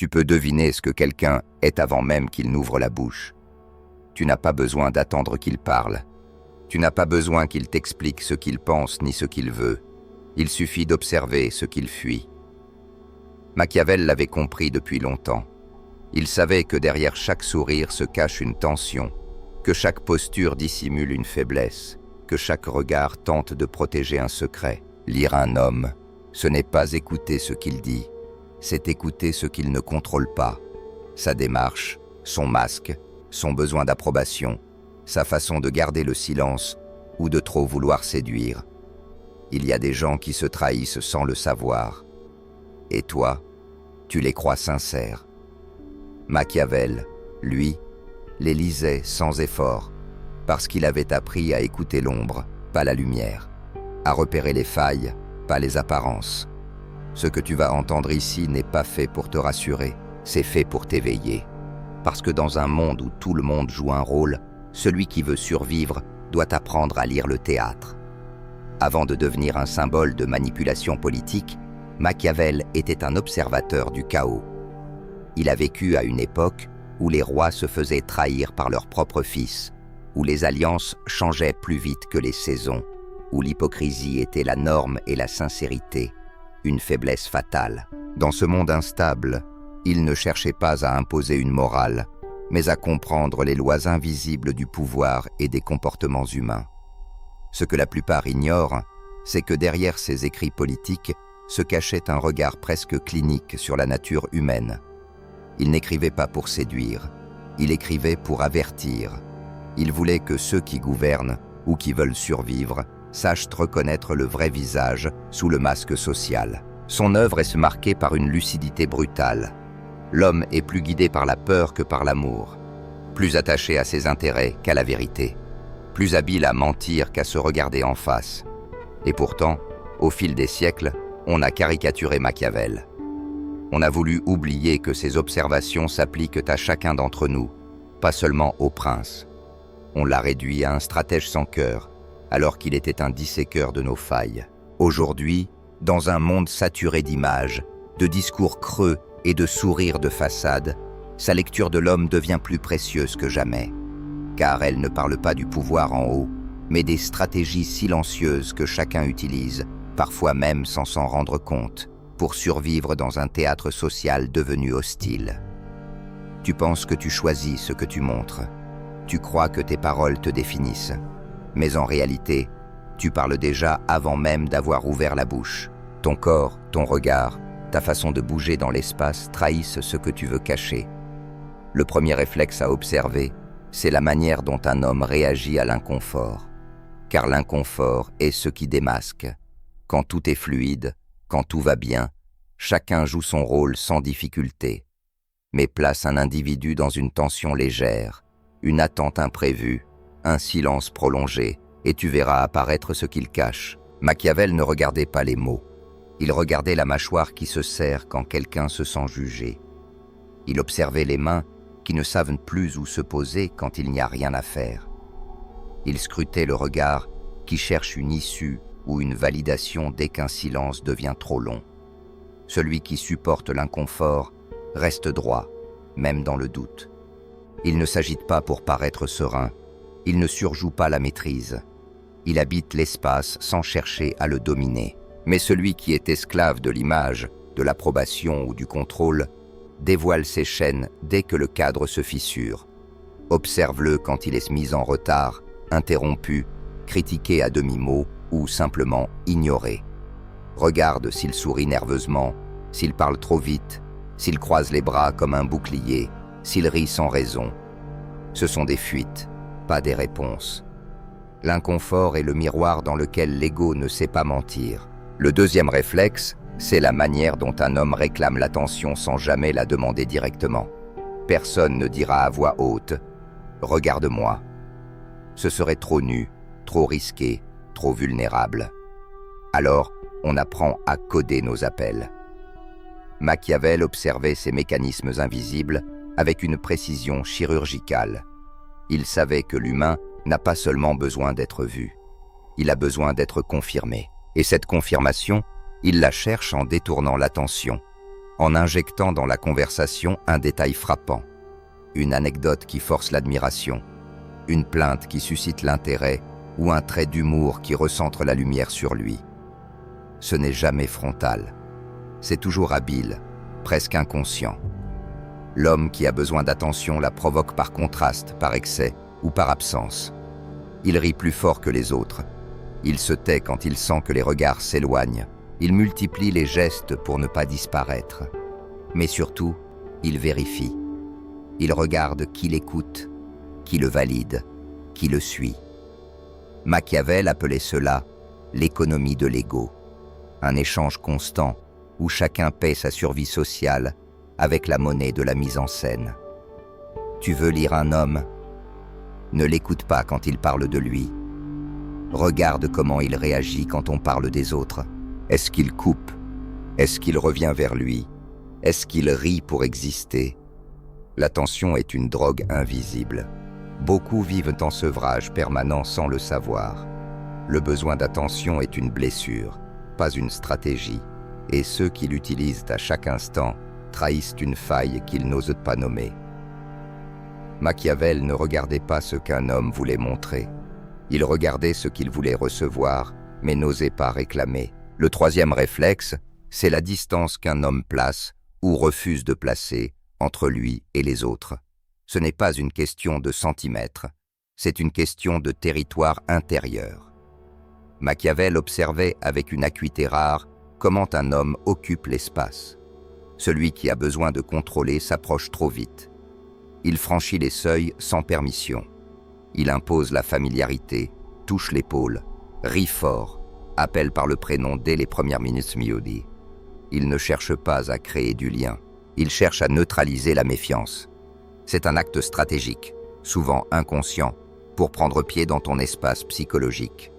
Tu peux deviner ce que quelqu'un est avant même qu'il n'ouvre la bouche. Tu n'as pas besoin d'attendre qu'il parle. Tu n'as pas besoin qu'il t'explique ce qu'il pense ni ce qu'il veut. Il suffit d'observer ce qu'il fuit. Machiavel l'avait compris depuis longtemps. Il savait que derrière chaque sourire se cache une tension, que chaque posture dissimule une faiblesse, que chaque regard tente de protéger un secret. Lire un homme, ce n'est pas écouter ce qu'il dit, c'est écouter ce qu'il ne contrôle pas. Sa démarche, son masque, son besoin d'approbation, sa façon de garder le silence ou de trop vouloir séduire. Il y a des gens qui se trahissent sans le savoir. Et toi, tu les crois sincères. Machiavel, lui, les lisait sans effort, parce qu'il avait appris à écouter l'ombre, pas la lumière, à repérer les failles, pas les apparences. Ce que tu vas entendre ici n'est pas fait pour te rassurer, c'est fait pour t'éveiller. Parce que dans un monde où tout le monde joue un rôle, celui qui veut survivre doit apprendre à lire le théâtre. Avant de devenir un symbole de manipulation politique, Machiavel était un observateur du chaos. Il a vécu à une époque où les rois se faisaient trahir par leurs propres fils, où les alliances changeaient plus vite que les saisons, où l'hypocrisie était la norme et la sincérité, une faiblesse fatale. Dans ce monde instable, il ne cherchait pas à imposer une morale, mais à comprendre les lois invisibles du pouvoir et des comportements humains. Ce que la plupart ignorent, c'est que derrière ces écrits politiques se cachait un regard presque clinique sur la nature humaine. Il n'écrivait pas pour séduire, il écrivait pour avertir. Il voulait que ceux qui gouvernent ou qui veulent survivre sachent reconnaître le vrai visage sous le masque social. Son œuvre est marquée par une lucidité brutale. L'homme est plus guidé par la peur que par l'amour, plus attaché à ses intérêts qu'à la vérité, plus habile à mentir qu'à se regarder en face. Et pourtant, au fil des siècles, on a caricaturé Machiavel. On a voulu oublier que ses observations s'appliquent à chacun d'entre nous, pas seulement au prince. On l'a réduit à un stratège sans cœur, alors qu'il était un disséqueur de nos failles. Aujourd'hui, dans un monde saturé d'images, de discours creux et de sourires de façade, sa lecture de l'homme devient plus précieuse que jamais. Car elle ne parle pas du pouvoir en haut, mais des stratégies silencieuses que chacun utilise, parfois même sans s'en rendre compte, pour survivre dans un théâtre social devenu hostile. Tu penses que tu choisis ce que tu montres. Tu crois que tes paroles te définissent. Mais en réalité, tu parles déjà avant même d'avoir ouvert la bouche. Ton corps, ton regard, ta façon de bouger dans l'espace trahissent ce que tu veux cacher. Le premier réflexe à observer, c'est la manière dont un homme réagit à l'inconfort. Car l'inconfort est ce qui démasque. Quand tout est fluide, quand tout va bien, chacun joue son rôle sans difficulté, mais place un individu dans une tension légère, une attente imprévue, un silence prolongé, et tu verras apparaître ce qu'il cache. Machiavel ne regardait pas les mots. Il regardait la mâchoire qui se serre quand quelqu'un se sent jugé. Il observait les mains qui ne savent plus où se poser quand il n'y a rien à faire. Il scrutait le regard qui cherche une issue ou une validation dès qu'un silence devient trop long. Celui qui supporte l'inconfort reste droit, même dans le doute. Il ne s'agite pas pour paraître serein, il ne surjoue pas la maîtrise. Il habite l'espace sans chercher à le dominer. Mais celui qui est esclave de l'image, de l'approbation ou du contrôle, dévoile ses chaînes dès que le cadre se fissure. Observe-le quand il est mis en retard, interrompu, critiqué à demi-mot ou simplement ignoré. Regarde s'il sourit nerveusement, s'il parle trop vite, s'il croise les bras comme un bouclier, s'il rit sans raison. Ce sont des fuites, pas des réponses. L'inconfort est le miroir dans lequel l'ego ne sait pas mentir. Le deuxième réflexe, c'est la manière dont un homme réclame l'attention sans jamais la demander directement. Personne ne dira à voix haute « Regarde-moi ». Ce serait trop nu, trop risqué, trop vulnérable. Alors, on apprend à coder nos appels. Machiavel observait ces mécanismes invisibles avec une précision chirurgicale. Il savait que l'humain n'a pas seulement besoin d'être vu, il a besoin d'être confirmé. Et cette confirmation, il la cherche en détournant l'attention. en injectant dans la conversation un détail frappant, une anecdote qui force l'admiration, une plainte qui suscite l'intérêt ou un trait d'humour qui recentre la lumière sur lui. Ce n'est jamais frontal, c'est toujours habile, presque inconscient. L'homme qui a besoin d'attention la provoque par contraste, par excès ou par absence. Il rit plus fort que les autres. Il se tait quand il sent que les regards s'éloignent. Il multiplie les gestes pour ne pas disparaître. Mais surtout, il vérifie. Il regarde qui l'écoute, qui le valide, qui le suit. Machiavel appelait cela l'économie de l'ego, un échange constant où chacun paie sa survie sociale avec la monnaie de la mise en scène. Tu veux lire un homme? Ne l'écoute pas quand il parle de lui. Regarde comment il réagit quand on parle des autres. Est-ce qu'il coupe? Est-ce qu'il revient vers lui? Est-ce qu'il rit pour exister? L'attention est une drogue invisible. Beaucoup vivent en sevrage permanent sans le savoir. Le besoin d'attention est une blessure, pas une stratégie, et ceux qui l'utilisent à chaque instant trahissent une faille qu'ils n'osent pas nommer. Machiavel ne regardait pas ce qu'un homme voulait montrer. Il regardait ce qu'il voulait recevoir, mais n'osait pas réclamer. Le troisième réflexe, c'est la distance qu'un homme place ou refuse de placer entre lui et les autres. Ce n'est pas une question de centimètres, c'est une question de territoire intérieur. Machiavel observait avec une acuité rare comment un homme occupe l'espace. Celui qui a besoin de contrôler s'approche trop vite. Il franchit les seuils sans permission. Il impose la familiarité, touche l'épaule, rit fort, appelle par le prénom dès les premières minutes miodi. Il ne cherche pas à créer du lien, il cherche à neutraliser la méfiance. C'est un acte stratégique, souvent inconscient, pour prendre pied dans ton espace psychologique.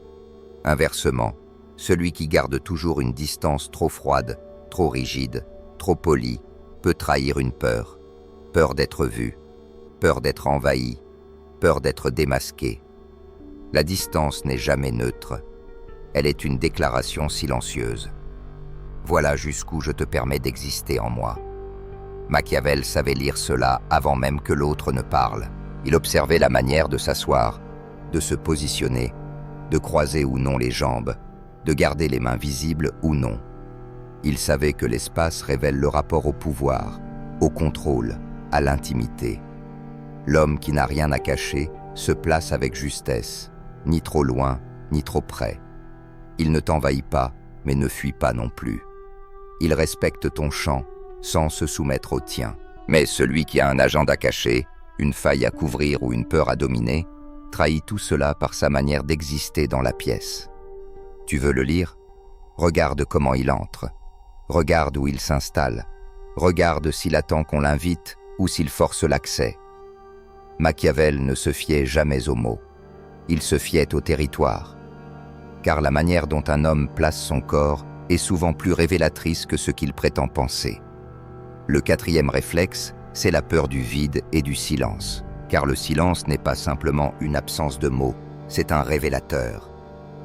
Inversement, celui qui garde toujours une distance trop froide, trop rigide, trop polie, peut trahir une peur. Peur d'être vu, peur d'être envahi, peur d'être démasqué. La distance n'est jamais neutre. Elle est une déclaration silencieuse. Voilà jusqu'où je te permets d'exister en moi. Machiavel savait lire cela avant même que l'autre ne parle. Il observait la manière de s'asseoir, de se positionner, de croiser ou non les jambes, de garder les mains visibles ou non. Il savait que l'espace révèle le rapport au pouvoir, au contrôle, à l'intimité. L'homme qui n'a rien à cacher se place avec justesse, ni trop loin, ni trop près. Il ne t'envahit pas, mais ne fuit pas non plus. Il respecte ton champ, sans se soumettre au tien. Mais celui qui a un agenda caché, une faille à couvrir ou une peur à dominer, trahit tout cela par sa manière d'exister dans la pièce. Tu veux le lire? Regarde comment il entre. Regarde où il s'installe. Regarde s'il attend qu'on l'invite ou s'il force l'accès. Machiavel ne se fiait jamais aux mots. Il se fiait au territoire. Car la manière dont un homme place son corps est souvent plus révélatrice que ce qu'il prétend penser. Le quatrième réflexe, c'est la peur du vide et du silence. Car le silence n'est pas simplement une absence de mots, c'est un révélateur.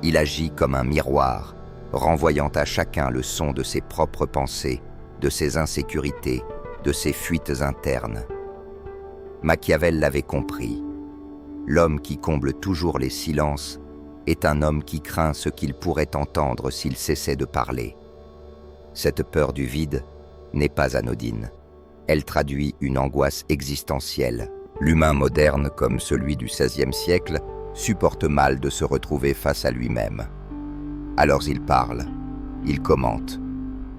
Il agit comme un miroir, renvoyant à chacun le son de ses propres pensées, de ses insécurités, de ses fuites internes. Machiavel l'avait compris. L'homme qui comble toujours les silences est un homme qui craint ce qu'il pourrait entendre s'il cessait de parler. Cette peur du vide n'est pas anodine. Elle traduit une angoisse existentielle. L'humain moderne, comme celui du XVIe siècle, supporte mal de se retrouver face à lui-même. Alors il parle, il commente,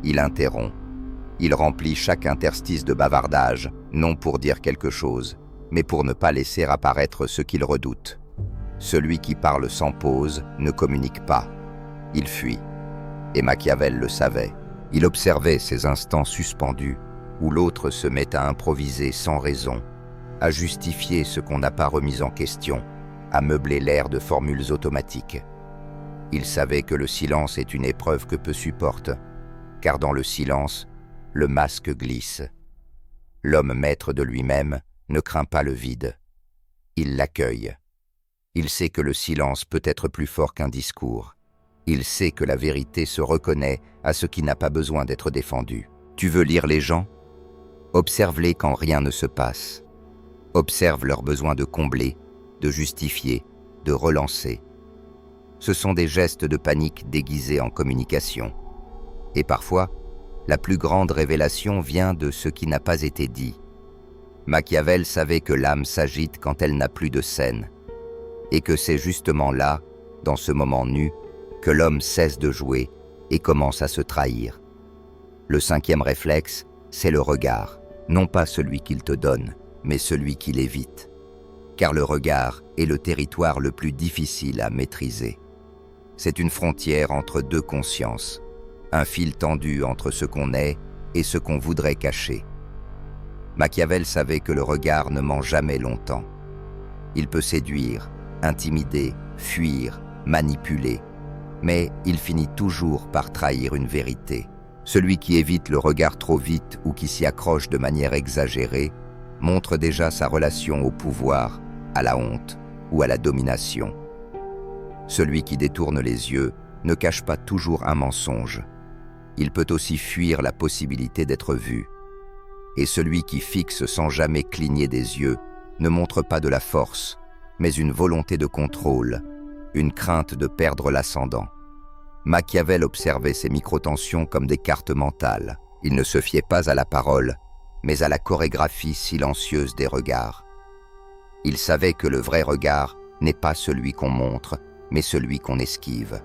il interrompt, il remplit chaque interstice de bavardage, non pour dire quelque chose, mais pour ne pas laisser apparaître ce qu'il redoute. Celui qui parle sans pause ne communique pas, il fuit. Et Machiavel le savait. Il observait ces instants suspendus où l'autre se met à improviser sans raison, à justifier ce qu'on n'a pas remis en question, à meubler l'air de formules automatiques. Il savait que le silence est une épreuve que peu supporte, car dans le silence, le masque glisse. L'homme maître de lui-même ne craint pas le vide. Il l'accueille. Il sait que le silence peut être plus fort qu'un discours. Il sait que la vérité se reconnaît à ce qui n'a pas besoin d'être défendu. Tu veux lire les gens? Observe-les quand rien ne se passe. Observe leur besoin de combler, de justifier, de relancer. Ce sont des gestes de panique déguisés en communication. Et parfois, la plus grande révélation vient de ce qui n'a pas été dit. Machiavel savait que l'âme s'agite quand elle n'a plus de scène, et que c'est justement là, dans ce moment nu, que l'homme cesse de jouer et commence à se trahir. Le 5e réflexe, c'est le regard, non pas celui qu'il te donne, mais celui qu'il évite. Car le regard est le territoire le plus difficile à maîtriser. C'est une frontière entre deux consciences, un fil tendu entre ce qu'on est et ce qu'on voudrait cacher. Machiavel savait que le regard ne ment jamais longtemps. Il peut séduire, intimider, fuir, manipuler, mais il finit toujours par trahir une vérité. Celui qui évite le regard trop vite ou qui s'y accroche de manière exagérée montre déjà sa relation au pouvoir, à la honte ou à la domination. Celui qui détourne les yeux ne cache pas toujours un mensonge. Il peut aussi fuir la possibilité d'être vu. Et celui qui fixe sans jamais cligner des yeux ne montre pas de la force, mais une volonté de contrôle, une crainte de perdre l'ascendant. Machiavel observait ces microtensions comme des cartes mentales. Il ne se fiait pas à la parole, mais à la chorégraphie silencieuse des regards. Il savait que le vrai regard n'est pas celui qu'on montre, mais celui qu'on esquive.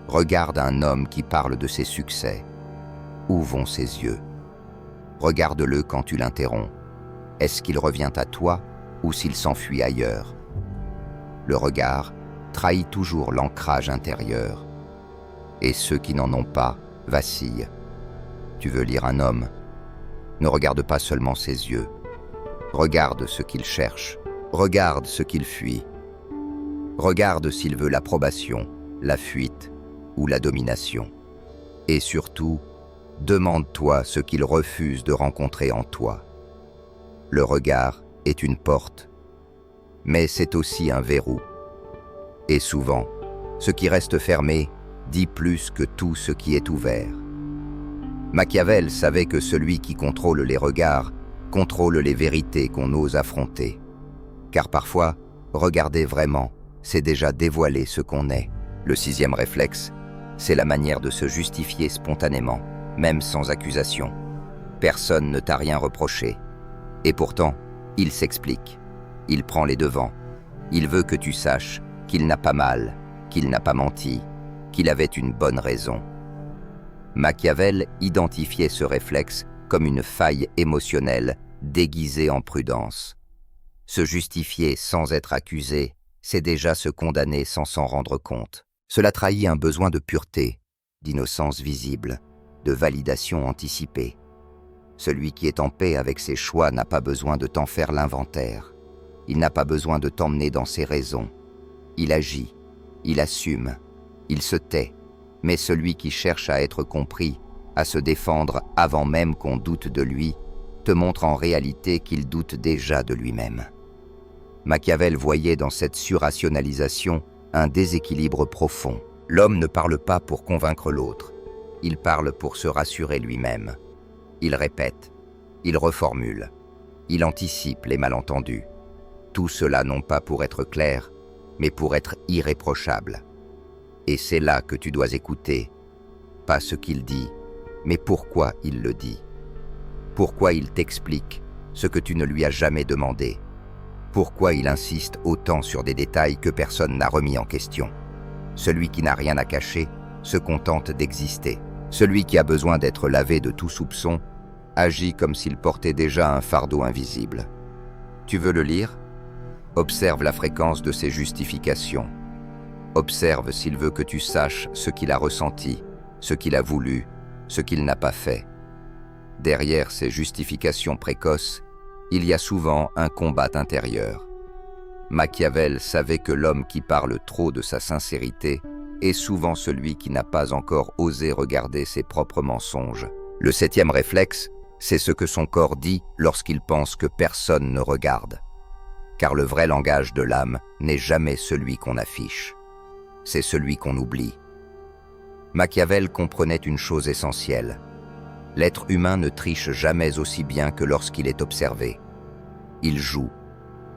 Regarde un homme qui parle de ses succès. Où vont ses yeux? Regarde-le quand tu l'interromps. Est-ce qu'il revient à toi ou s'il s'enfuit ailleurs? Le regard trahit toujours l'ancrage intérieur. Et ceux qui n'en ont pas vacillent. Tu veux lire un homme? Ne regarde pas seulement ses yeux. Regarde ce qu'il cherche. Regarde ce qu'il fuit. Regarde s'il veut l'approbation, la fuite ou la domination. Et surtout, demande-toi ce qu'il refuse de rencontrer en toi. Le regard est une porte, mais c'est aussi un verrou. Et souvent, ce qui reste fermé dit plus que tout ce qui est ouvert. Machiavel savait que celui qui contrôle les regards contrôle les vérités qu'on ose affronter. Car parfois, regarder vraiment, c'est déjà dévoiler ce qu'on est. Le 6e réflexe, c'est la manière de se justifier spontanément, même sans accusation. Personne ne t'a rien reproché. Et pourtant, il s'explique. Il prend les devants. Il veut que tu saches qu'il n'a pas mal, qu'il n'a pas menti, qu'il avait une bonne raison. Machiavel identifiait ce réflexe comme une faille émotionnelle déguisée en prudence. Se justifier sans être accusé, c'est déjà se condamner sans s'en rendre compte. Cela trahit un besoin de pureté, d'innocence visible, de validation anticipée. Celui qui est en paix avec ses choix n'a pas besoin de t'en faire l'inventaire. Il n'a pas besoin de t'emmener dans ses raisons. Il agit, il assume, il se tait. Mais celui qui cherche à être compris, à se défendre avant même qu'on doute de lui, te montre en réalité qu'il doute déjà de lui-même. Machiavel voyait dans cette surrationalisation un déséquilibre profond. L'homme ne parle pas pour convaincre l'autre, il parle pour se rassurer lui-même. Il répète, il reformule, il anticipe les malentendus. Tout cela non pas pour être clair, mais pour être irréprochable. Et c'est là que tu dois écouter, pas ce qu'il dit, mais pourquoi il le dit. Pourquoi il t'explique ce que tu ne lui as jamais demandé. Pourquoi il insiste autant sur des détails que personne n'a remis en question. Celui qui n'a rien à cacher se contente d'exister. Celui qui a besoin d'être lavé de tout soupçon agit comme s'il portait déjà un fardeau invisible. Tu veux le lire? Observe la fréquence de ses justifications. Observe s'il veut que tu saches ce qu'il a ressenti, ce qu'il a voulu, ce qu'il n'a pas fait. Derrière ces justifications précoces, il y a souvent un combat intérieur. Machiavel savait que l'homme qui parle trop de sa sincérité est souvent celui qui n'a pas encore osé regarder ses propres mensonges. Le 7e réflexe, c'est ce que son corps dit lorsqu'il pense que personne ne regarde. Car le vrai langage de l'âme n'est jamais celui qu'on affiche. C'est celui qu'on oublie. Machiavel comprenait une chose essentielle. L'être humain ne triche jamais aussi bien que lorsqu'il est observé. Il joue,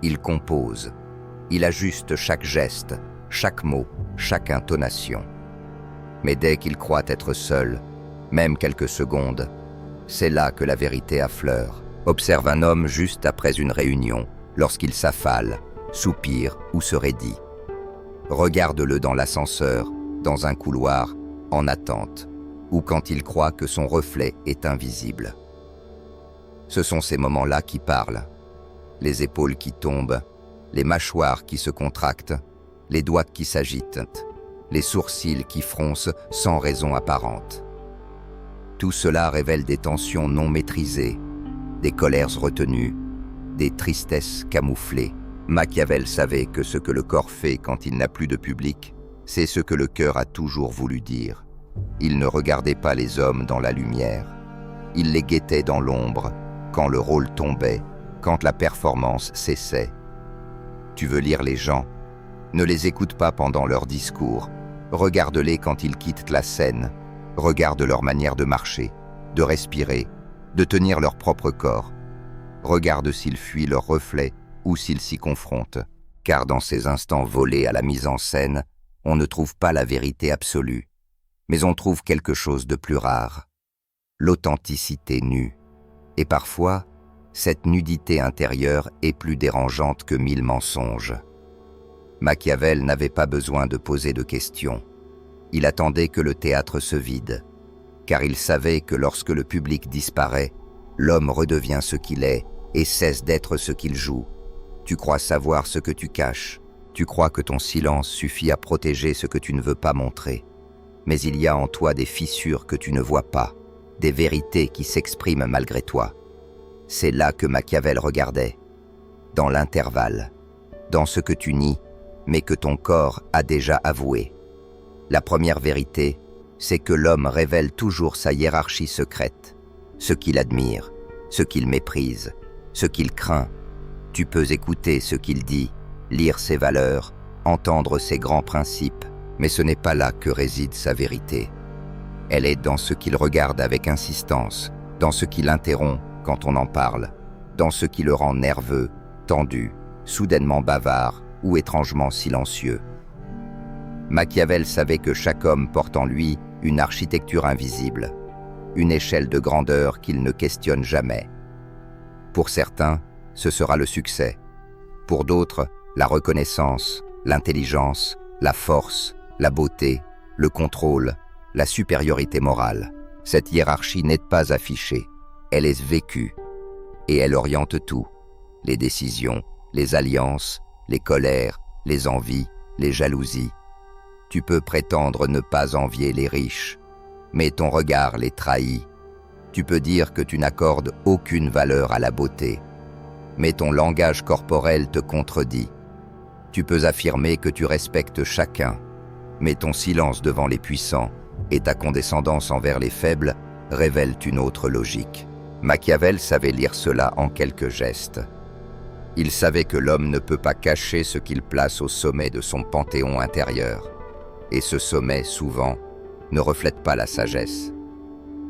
il compose, il ajuste chaque geste, chaque mot, chaque intonation. Mais dès qu'il croit être seul, même quelques secondes, c'est là que la vérité affleure. Observe un homme juste après une réunion, lorsqu'il s'affale, soupire ou se raidit. Regarde-le dans l'ascenseur, dans un couloir, en attente, ou quand il croit que son reflet est invisible. Ce sont ces moments-là qui parlent. Les épaules qui tombent, les mâchoires qui se contractent, les doigts qui s'agitent, les sourcils qui froncent sans raison apparente. Tout cela révèle des tensions non maîtrisées, des colères retenues, des tristesses camouflées. Machiavel savait que ce que le corps fait quand il n'a plus de public, c'est ce que le cœur a toujours voulu dire. Il ne regardait pas les hommes dans la lumière. Il les guettait dans l'ombre, quand le rôle tombait, quand la performance cessait. Tu veux lire les gens? Ne les écoute pas pendant leur discours. Regarde-les quand ils quittent la scène. Regarde leur manière de marcher, de respirer, de tenir leur propre corps. Regarde s'ils fuient leur reflet ou s'ils s'y confrontent, car dans ces instants volés à la mise en scène, on ne trouve pas la vérité absolue, mais on trouve quelque chose de plus rare, l'authenticité nue. Et parfois, cette nudité intérieure est plus dérangeante que 1000 mensonges. Machiavel n'avait pas besoin de poser de questions. Il attendait que le théâtre se vide, car il savait que lorsque le public disparaît, l'homme redevient ce qu'il est et cesse d'être ce qu'il joue. Tu crois savoir ce que tu caches, tu crois que ton silence suffit à protéger ce que tu ne veux pas montrer. Mais il y a en toi des fissures que tu ne vois pas, des vérités qui s'expriment malgré toi. C'est là que Machiavel regardait, dans l'intervalle, dans ce que tu nies, mais que ton corps a déjà avoué. La première vérité, c'est que l'homme révèle toujours sa hiérarchie secrète, ce qu'il admire, ce qu'il méprise, ce qu'il craint. Tu peux écouter ce qu'il dit, lire ses valeurs, entendre ses grands principes, mais ce n'est pas là que réside sa vérité. Elle est dans ce qu'il regarde avec insistance, dans ce qui l'interrompt quand on en parle, dans ce qui le rend nerveux, tendu, soudainement bavard ou étrangement silencieux. Machiavel savait que chaque homme porte en lui une architecture invisible, une échelle de grandeur qu'il ne questionne jamais. Pour certains, ce sera le succès. Pour d'autres, la reconnaissance, l'intelligence, la force, la beauté, le contrôle, la supériorité morale. Cette hiérarchie n'est pas affichée, elle est vécue, et elle oriente tout, les décisions, les alliances, les colères, les envies, les jalousies. Tu peux prétendre ne pas envier les riches, mais ton regard les trahit. Tu peux dire que tu n'accordes aucune valeur à la beauté, mais ton langage corporel te contredit. Tu peux affirmer que tu respectes chacun, mais ton silence devant les puissants et ta condescendance envers les faibles révèlent une autre logique. Machiavel savait lire cela en quelques gestes. Il savait que l'homme ne peut pas cacher ce qu'il place au sommet de son panthéon intérieur. Et ce sommet, souvent, ne reflète pas la sagesse.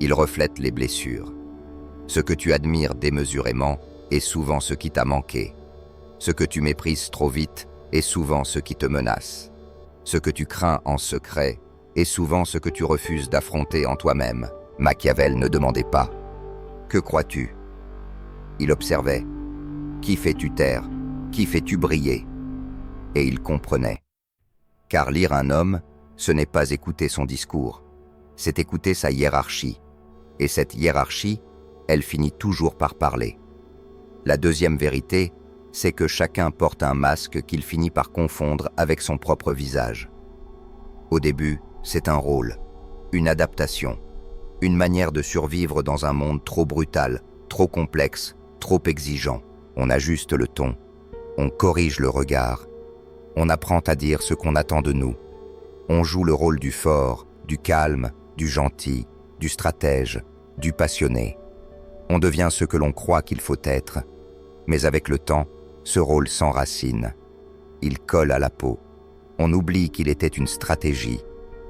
Il reflète les blessures. Ce que tu admires démesurément est souvent ce qui t'a manqué. Ce que tu méprises trop vite est souvent ce qui te menace. Ce que tu crains en secret est souvent ce que tu refuses d'affronter en toi-même. Machiavel ne demandait pas « Que crois-tu » Il observait « Qui fais-tu taire? Qui fais-tu briller ?» Et il comprenait. Car lire un homme, ce n'est pas écouter son discours, c'est écouter sa hiérarchie. Et cette hiérarchie, elle finit toujours par parler. La deuxième vérité, c'est que chacun porte un masque qu'il finit par confondre avec son propre visage. Au début, c'est un rôle, une adaptation, une manière de survivre dans un monde trop brutal, trop complexe, trop exigeant. On ajuste le ton, on corrige le regard, on apprend à dire ce qu'on attend de nous. On joue le rôle du fort, du calme, du gentil, du stratège, du passionné. On devient ce que l'on croit qu'il faut être, mais avec le temps, ce rôle s'enracine. Il colle à la peau. On oublie qu'il était une stratégie.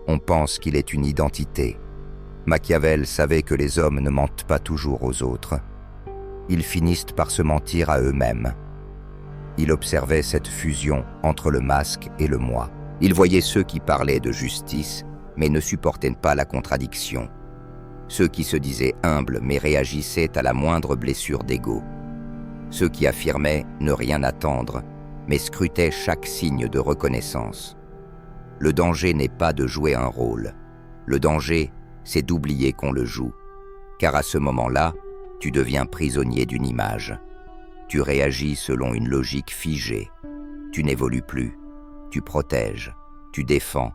On pense qu'il est une identité. Machiavel savait que les hommes ne mentent pas toujours aux autres. Ils finissent par se mentir à eux-mêmes. Il observait cette fusion entre le masque et le moi. Il voyait ceux qui parlaient de justice, mais ne supportaient pas la contradiction. Ceux qui se disaient humbles, mais réagissaient à la moindre blessure d'ego. Ceux qui affirmaient ne rien attendre, mais scrutaient chaque signe de reconnaissance. Le danger n'est pas de jouer un rôle. Le danger, c'est d'oublier qu'on le joue. Car à ce moment-là, tu deviens prisonnier d'une image. Tu réagis selon une logique figée. Tu n'évolues plus. Tu protèges. Tu défends.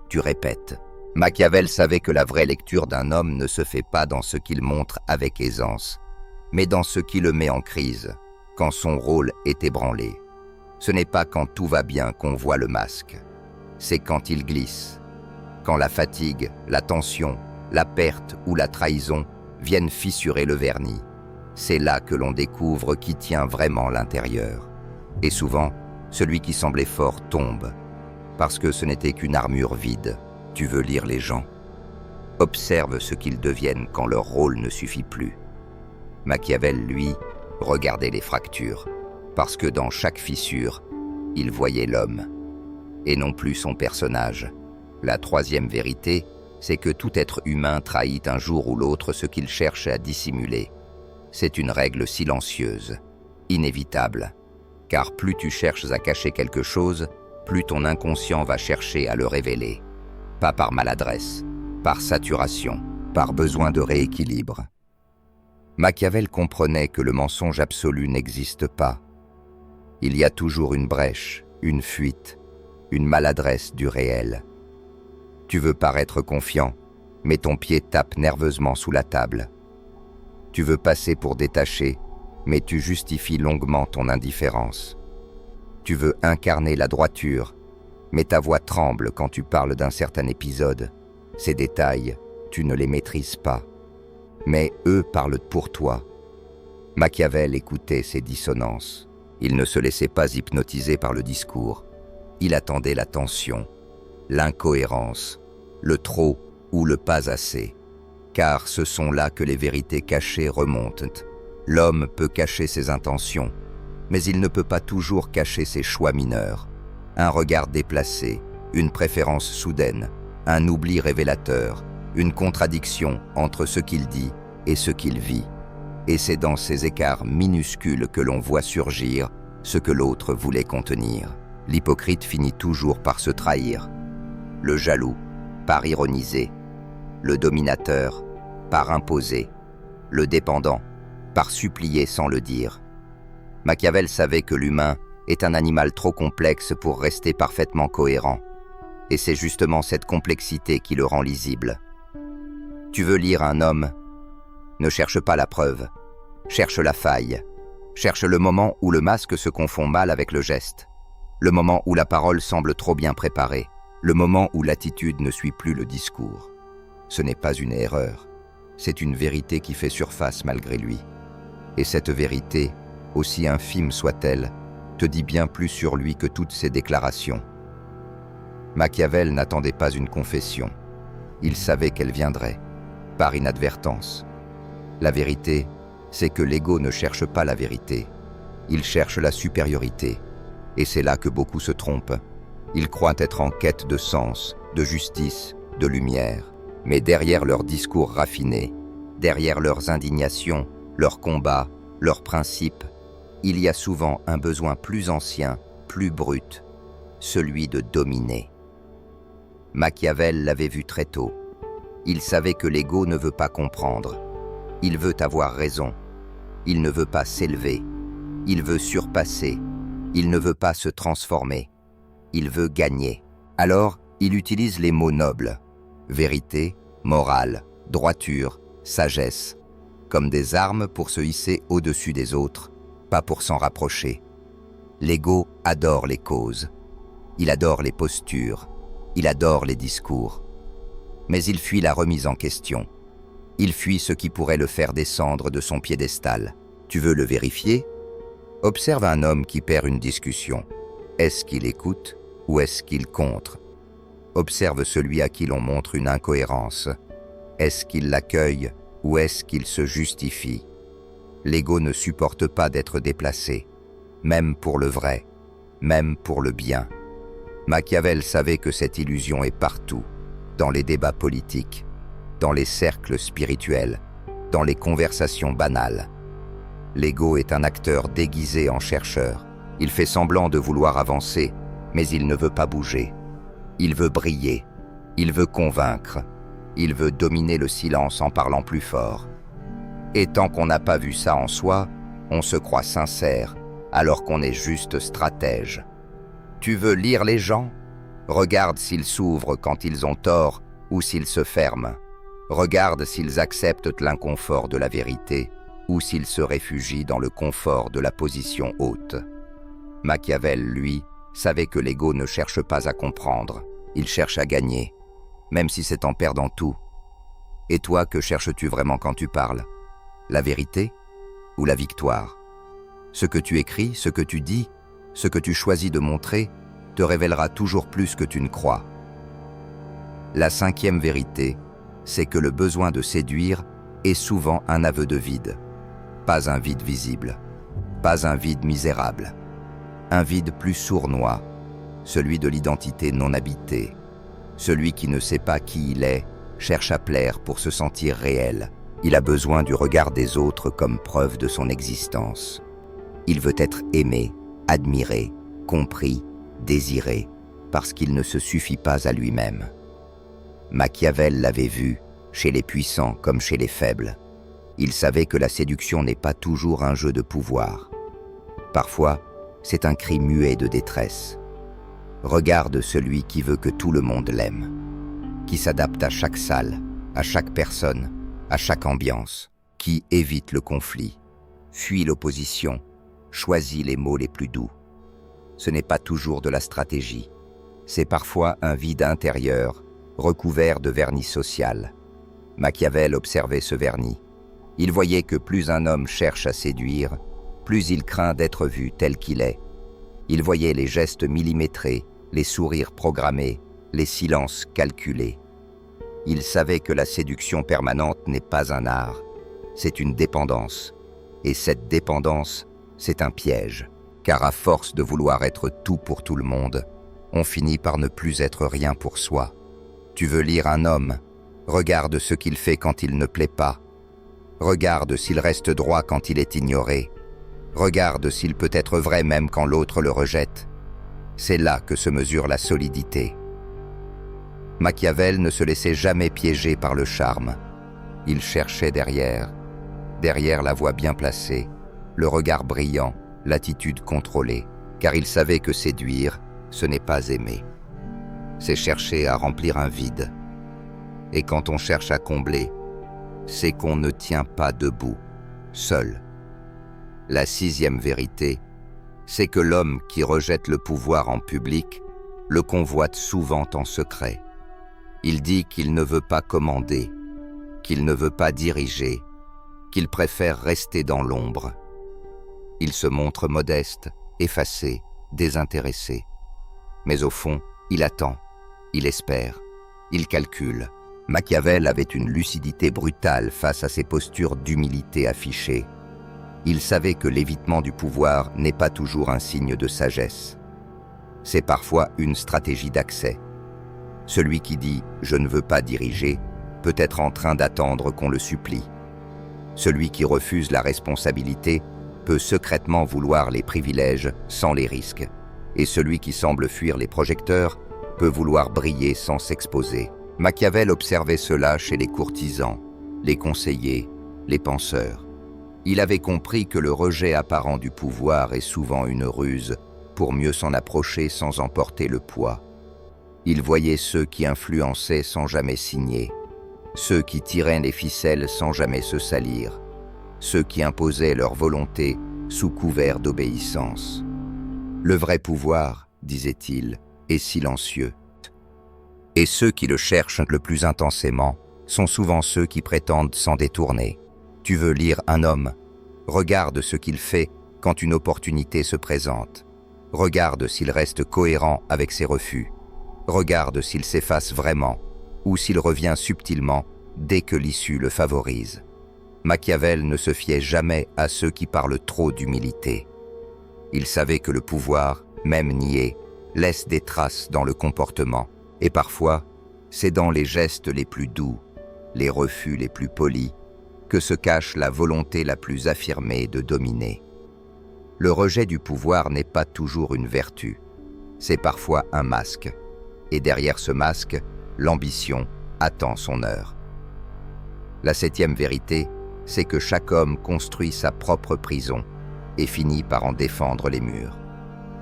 Tu répètes. Machiavel savait que la vraie lecture d'un homme ne se fait pas dans ce qu'il montre avec aisance, mais dans ce qui le met en crise, quand son rôle est ébranlé. Ce n'est pas quand tout va bien qu'on voit le masque. C'est quand il glisse. Quand la fatigue, la tension, la perte ou la trahison viennent fissurer le vernis. C'est là que l'on découvre qui tient vraiment l'intérieur. Et souvent, celui qui semblait fort tombe, parce que ce n'était qu'une armure vide. Tu veux lire les gens? Observe ce qu'ils deviennent quand leur rôle ne suffit plus. Machiavel, lui, regardait les fractures, parce que dans chaque fissure, il voyait l'homme, et non plus son personnage. La troisième vérité, c'est que tout être humain trahit un jour ou l'autre ce qu'il cherche à dissimuler. C'est une règle silencieuse, inévitable, car plus tu cherches à cacher quelque chose, plus ton inconscient va chercher à le révéler. Pas par maladresse, par saturation, par besoin de rééquilibre. Machiavel comprenait que le mensonge absolu n'existe pas. Il y a toujours une brèche, une fuite, une maladresse du réel. Tu veux paraître confiant, mais ton pied tape nerveusement sous la table. Tu veux passer pour détaché, mais tu justifies longuement ton indifférence. Tu veux incarner la droiture, mais ta voix tremble quand tu parles d'un certain épisode. Ces détails, tu ne les maîtrises pas. Mais eux parlent pour toi. Machiavel écoutait ces dissonances. Il ne se laissait pas hypnotiser par le discours. Il attendait la tension, l'incohérence, le trop ou le pas assez. Car ce sont là que les vérités cachées remontent. L'homme peut cacher ses intentions, mais il ne peut pas toujours cacher ses choix mineurs. Un regard déplacé, une préférence soudaine, un oubli révélateur, une contradiction entre ce qu'il dit et ce qu'il vit. Et c'est dans ces écarts minuscules que l'on voit surgir ce que l'autre voulait contenir. L'hypocrite finit toujours par se trahir. Le jaloux, par ironiser. Le dominateur, par imposer. Le dépendant, par supplier sans le dire. Machiavel savait que l'humain est un animal trop complexe pour rester parfaitement cohérent. Et c'est justement cette complexité qui le rend lisible. Tu veux lire un homme? Ne cherche pas la preuve. Cherche la faille. Cherche le moment où le masque se confond mal avec le geste. Le moment où la parole semble trop bien préparée. Le moment où l'attitude ne suit plus le discours. Ce n'est pas une erreur. C'est une vérité qui fait surface malgré lui. Et cette vérité, aussi infime soit-elle, te dit bien plus sur lui que toutes ses déclarations. Machiavel n'attendait pas une confession. Il savait qu'elle viendrait, par inadvertance. La vérité, c'est que l'ego ne cherche pas la vérité. Il cherche la supériorité. Et c'est là que beaucoup se trompent. Ils croient être en quête de sens, de justice, de lumière. Mais derrière leurs discours raffinés, derrière leurs indignations, leurs combats, leurs principes, il y a souvent un besoin plus ancien, plus brut, celui de dominer. Machiavel l'avait vu très tôt. Il savait que l'ego ne veut pas comprendre. Il veut avoir raison. Il ne veut pas s'élever. Il veut surpasser. Il ne veut pas se transformer. Il veut gagner. Alors, il utilise les mots nobles, vérité, morale, droiture, sagesse, comme des armes pour se hisser au-dessus des autres, pas pour s'en rapprocher. L'ego adore les causes. Il adore les postures. Il adore les discours. Mais il fuit la remise en question. Il fuit ce qui pourrait le faire descendre de son piédestal. Tu veux le vérifier? Observe un homme qui perd une discussion. Est-ce qu'il écoute ou est-ce qu'il contre? Observe celui à qui l'on montre une incohérence. Est-ce qu'il l'accueille ou est-ce qu'il se justifie? L'ego ne supporte pas d'être déplacé, même pour le vrai, même pour le bien. Machiavel savait que cette illusion est partout, dans les débats politiques, dans les cercles spirituels, dans les conversations banales. L'ego est un acteur déguisé en chercheur. Il fait semblant de vouloir avancer, mais il ne veut pas bouger. Il veut briller, il veut convaincre, il veut dominer le silence en parlant plus fort. Et tant qu'on n'a pas vu ça en soi, on se croit sincère, alors qu'on est juste stratège. Tu veux lire les gens? Regarde s'ils s'ouvrent quand ils ont tort ou s'ils se ferment. Regarde s'ils acceptent l'inconfort de la vérité ou s'ils se réfugient dans le confort de la position haute. Machiavel, lui, savait que l'ego ne cherche pas à comprendre, il cherche à gagner, même si c'est en perdant tout. Et toi, que cherches-tu vraiment quand tu parles? La vérité ou la victoire? Ce que tu écris, ce que tu dis, ce que tu choisis de montrer, te révélera toujours plus que tu ne crois. La cinquième vérité, c'est que le besoin de séduire est souvent un aveu de vide. Pas un vide visible, pas un vide misérable. Un vide plus sournois, celui de l'identité non habitée. Celui qui ne sait pas qui il est, cherche à plaire pour se sentir réel. Il a besoin du regard des autres comme preuve de son existence. Il veut être aimé, admiré, compris, désiré, parce qu'il ne se suffit pas à lui-même. Machiavel l'avait vu, chez les puissants comme chez les faibles. Il savait que la séduction n'est pas toujours un jeu de pouvoir. Parfois, c'est un cri muet de détresse. Regarde celui qui veut que tout le monde l'aime, qui s'adapte à chaque salle, à chaque personne, à chaque ambiance, qui évite le conflit, fuit l'opposition, choisit les mots les plus doux. Ce n'est pas toujours de la stratégie, c'est parfois un vide intérieur, recouvert de vernis social. Machiavel observait ce vernis. Il voyait que plus un homme cherche à séduire, plus il craint d'être vu tel qu'il est. Il voyait les gestes millimétrés, les sourires programmés, les silences calculés. Il savait que la séduction permanente n'est pas un art, c'est une dépendance. Et cette dépendance, c'est un piège, car à force de vouloir être tout pour tout le monde, on finit par ne plus être rien pour soi. Tu veux lire un homme, regarde ce qu'il fait quand il ne plaît pas. Regarde s'il reste droit quand il est ignoré. Regarde s'il peut être vrai même quand l'autre le rejette. C'est là que se mesure la solidité. Machiavel ne se laissait jamais piéger par le charme. Il cherchait derrière la voix bien placée, le regard brillant, l'attitude contrôlée, car il savait que séduire, ce n'est pas aimer. C'est chercher à remplir un vide. Et quand on cherche à combler, c'est qu'on ne tient pas debout, seul. La sixième vérité, c'est que l'homme qui rejette le pouvoir en public le convoite souvent en secret. Il dit qu'il ne veut pas commander, qu'il ne veut pas diriger, qu'il préfère rester dans l'ombre. Il se montre modeste, effacé, désintéressé. Mais au fond, il attend, il espère, il calcule. Machiavel avait une lucidité brutale face à ces postures d'humilité affichées. Il savait que l'évitement du pouvoir n'est pas toujours un signe de sagesse. C'est parfois une stratégie d'accès. Celui qui dit « je ne veux pas diriger » peut être en train d'attendre qu'on le supplie. Celui qui refuse la responsabilité peut secrètement vouloir les privilèges sans les risques. Et celui qui semble fuir les projecteurs peut vouloir briller sans s'exposer. Machiavel observait cela chez les courtisans, les conseillers, les penseurs. Il avait compris que le rejet apparent du pouvoir est souvent une ruse pour mieux s'en approcher sans en porter le poids. Il voyait ceux qui influençaient sans jamais signer, ceux qui tiraient les ficelles sans jamais se salir, ceux qui imposaient leur volonté sous couvert d'obéissance. Le vrai pouvoir, disait-il, est silencieux. Et ceux qui le cherchent le plus intensément sont souvent ceux qui prétendent s'en détourner. Tu veux lire un homme, regarde ce qu'il fait quand une opportunité se présente. Regarde s'il reste cohérent avec ses refus. Regarde s'il s'efface vraiment ou s'il revient subtilement dès que l'issue le favorise. Machiavel ne se fiait jamais à ceux qui parlent trop d'humilité. Il savait que le pouvoir, même nié, laisse des traces dans le comportement, et parfois, c'est dans les gestes les plus doux, les refus les plus polis, que se cache la volonté la plus affirmée de dominer. Le rejet du pouvoir n'est pas toujours une vertu, c'est parfois un masque, et derrière ce masque, l'ambition attend son heure. La 7e vérité, c'est que chaque homme construit sa propre prison et finit par en défendre les murs.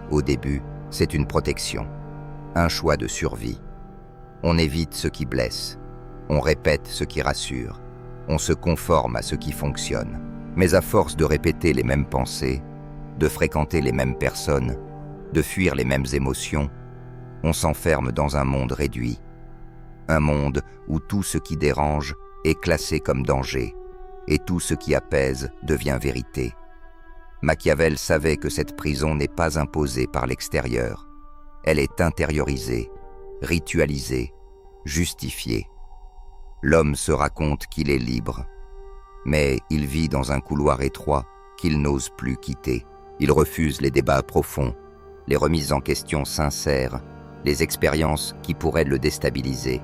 Au début, c'est une protection, un choix de survie. On évite ce qui blesse, on répète ce qui rassure, on se conforme à ce qui fonctionne. Mais à force de répéter les mêmes pensées, de fréquenter les mêmes personnes, de fuir les mêmes émotions, on s'enferme dans un monde réduit. Un monde où tout ce qui dérange est classé comme danger, et tout ce qui apaise devient vérité. Machiavel savait que cette prison n'est pas imposée par l'extérieur. Elle est intériorisée, ritualisée, justifiée. L'homme se raconte qu'il est libre, mais il vit dans un couloir étroit qu'il n'ose plus quitter. Il refuse les débats profonds, les remises en question sincères, les expériences qui pourraient le déstabiliser.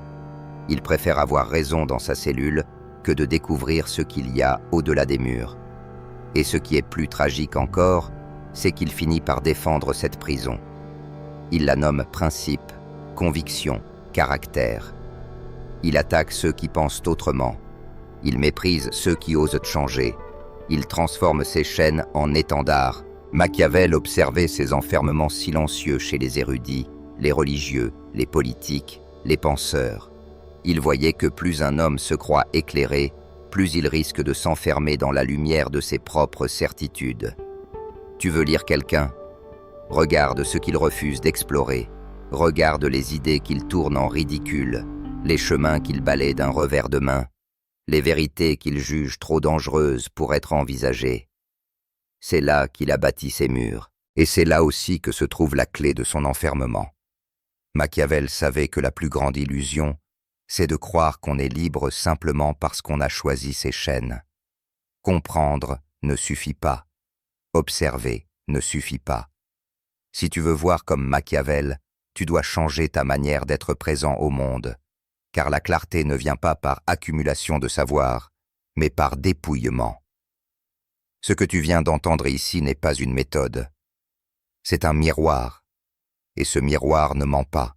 Il préfère avoir raison dans sa cellule que de découvrir ce qu'il y a au-delà des murs. Et ce qui est plus tragique encore, c'est qu'il finit par défendre cette prison. Il la nomme principe, conviction, caractère. Il attaque ceux qui pensent autrement. Il méprise ceux qui osent changer. Il transforme ses chaînes en étendards. Machiavel observait ces enfermements silencieux chez les érudits, les religieux, les politiques, les penseurs. Il voyait que plus un homme se croit éclairé, plus il risque de s'enfermer dans la lumière de ses propres certitudes. Tu veux lire quelqu'un? Regarde ce qu'il refuse d'explorer. Regarde les idées qu'il tourne en ridicule, les chemins qu'il balaie d'un revers de main, les vérités qu'il juge trop dangereuses pour être envisagées. C'est là qu'il a bâti ses murs, et c'est là aussi que se trouve la clé de son enfermement. Machiavel savait que la plus grande illusion, c'est de croire qu'on est libre simplement parce qu'on a choisi ses chaînes. Comprendre ne suffit pas. Observer ne suffit pas. Si tu veux voir comme Machiavel, tu dois changer ta manière d'être présent au monde, car la clarté ne vient pas par accumulation de savoir, mais par dépouillement. Ce que tu viens d'entendre ici n'est pas une méthode. C'est un miroir, et ce miroir ne ment pas.